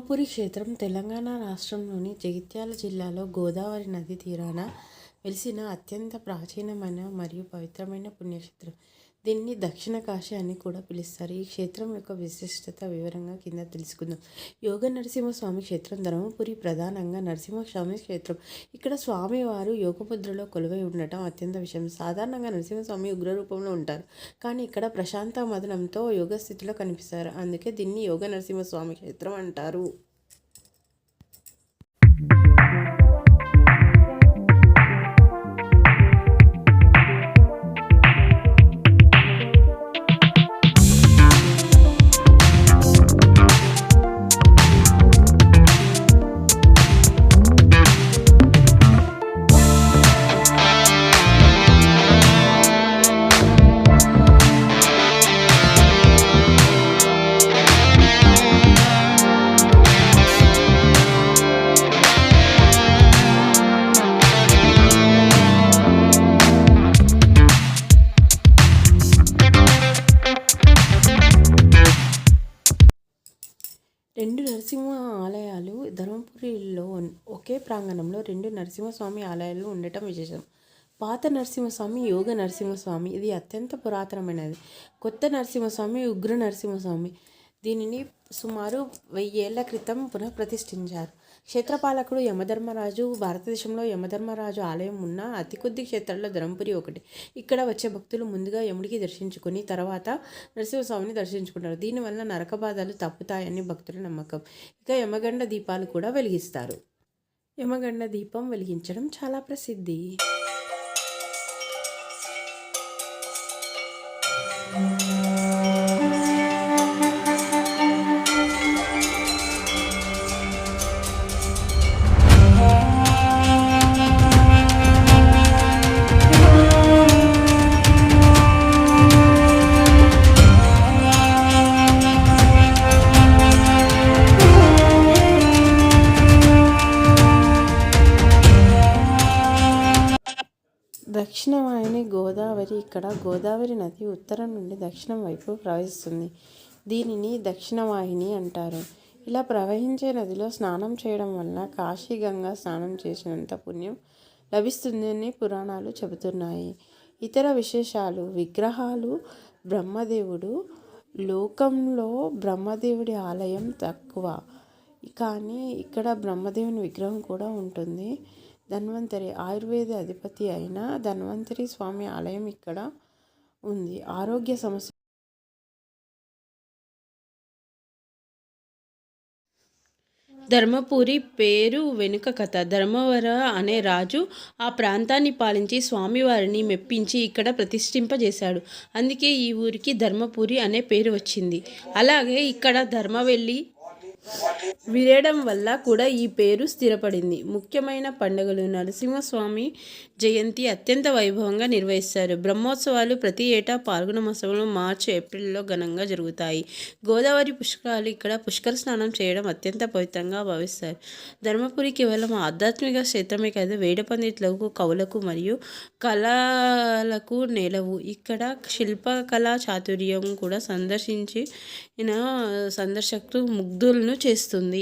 ధర్మపురి క్షేత్రం తెలంగాణ రాష్ట్రంలోని జగిత్యాల జిల్లాలో గోదావరి నది తీరాన వెలిసిన అత్యంత ప్రాచీనమైన మరియు పవిత్రమైన పుణ్యక్షేత్రం. దీన్ని దక్షిణ కాశీ అని కూడా పిలుస్తారు. ఈ క్షేత్రం యొక్క విశిష్టత వివరంగా కింద తెలుసుకుందాం. యోగ నరసింహస్వామి క్షేత్రం ధర్మపురి ప్రధానంగా నరసింహస్వామి క్షేత్రం. ఇక్కడ స్వామివారు యోగముద్రలో కొలువై ఉండటం అత్యంత విషయం. సాధారణంగా నరసింహస్వామి ఉగ్ర రూపంలో ఉంటారు, కానీ ఇక్కడ ప్రశాంత మదనంతో యోగ స్థితిలో కనిపిస్తారు. అందుకే దీన్ని యోగ నరసింహస్వామి క్షేత్రం అంటారు. రెండు నరసింహ ఆలయాలు ధర్మపురిలో ఒకే ప్రాంగణంలో రెండు నరసింహస్వామి ఆలయాలు ఉండటం విశేషం. పాత నరసింహస్వామి యోగ నరసింహస్వామి, ఇది అత్యంత పురాతనమైనది. కొత్త నరసింహస్వామి ఉగ్ర నరసింహస్వామి. దీనిని సుమారు 1000 ఏళ్ల క్రితం పునఃప్రతిష్ఠించారు. క్షేత్రపాలకుడు యమధర్మరాజు. భారతదేశంలో యమధర్మరాజు ఆలయం ఉన్న అతి కొద్ది క్షేత్రాల్లో ధర్మపురి ఒకటి. ఇక్కడ వచ్చే భక్తులు ముందుగా యముడికి దర్శించుకుని తర్వాత నరసింహస్వామిని దర్శించుకుంటారు. దీనివల్ల నరక బాధలు తప్పుతాయని భక్తుల నమ్మకం. ఇక యమగండ దీపాలు కూడా వెలిగిస్తారు. యమగండ దీపం వెలిగించడం చాలా ప్రసిద్ధి. దక్షిణవాహిని గోదావరి. ఇక్కడ గోదావరి నది ఉత్తరం నుండి దక్షిణం వైపు ప్రవహిస్తుంది. దీనిని దక్షిణవాహిని అంటారు. ఇలా ప్రవహించే నదిలో స్నానం చేయడం వల్ల కాశీ గంగా స్నానం చేసినంత పుణ్యం లభిస్తుందని పురాణాలు చెబుతున్నాయి. ఇతర విశేషాలు: విగ్రహాలు. బ్రహ్మదేవుడు. లోకంలో బ్రహ్మదేవుడి ఆలయం తక్కువ, కానీ ఇక్కడ బ్రహ్మదేవుని విగ్రహం కూడా ఉంటుంది. ధన్వంతరి. ఆయుర్వేద అధిపతి అయిన ధన్వంతరి స్వామి ఆలయం ఇక్కడ ఉంది. ఆరోగ్య సమస్య. ధర్మపురి పేరు వెనుక కథ. ధర్మవర అనే రాజు ఆ ప్రాంతాన్ని పాలించి స్వామివారిని మెప్పించి ఇక్కడ ప్రతిష్ఠింపజేశాడు. అందుకే ఈ ఊరికి ధర్మపురి అనే పేరు వచ్చింది. అలాగే ఇక్కడ ధర్మవెల్లి విరయడం వల్ల కూడా ఈ పేరు స్థిరపడింది. ముఖ్యమైన పండుగలు: నరసింహస్వామి జయంతి అత్యంత వైభవంగా నిర్వహిస్తారు. బ్రహ్మోత్సవాలు ప్రతి ఏటా పాల్గొన మాసంలో మార్చి ఏప్రిల్లో ఘనంగా జరుగుతాయి. గోదావరి పుష్కరాలు. ఇక్కడ పుష్కర స్నానం చేయడం అత్యంత పవిత్రంగా భావిస్తారు. ధర్మపురి కేవలం ఆధ్యాత్మిక క్షేత్రమే కాదు, వేద పండితులకు, కవులకు మరియు కళలకు నెలవు. ఇక్కడ శిల్పకళా చాతుర్యం కూడా సందర్శకులు ముగ్ధులను చేస్తుంది.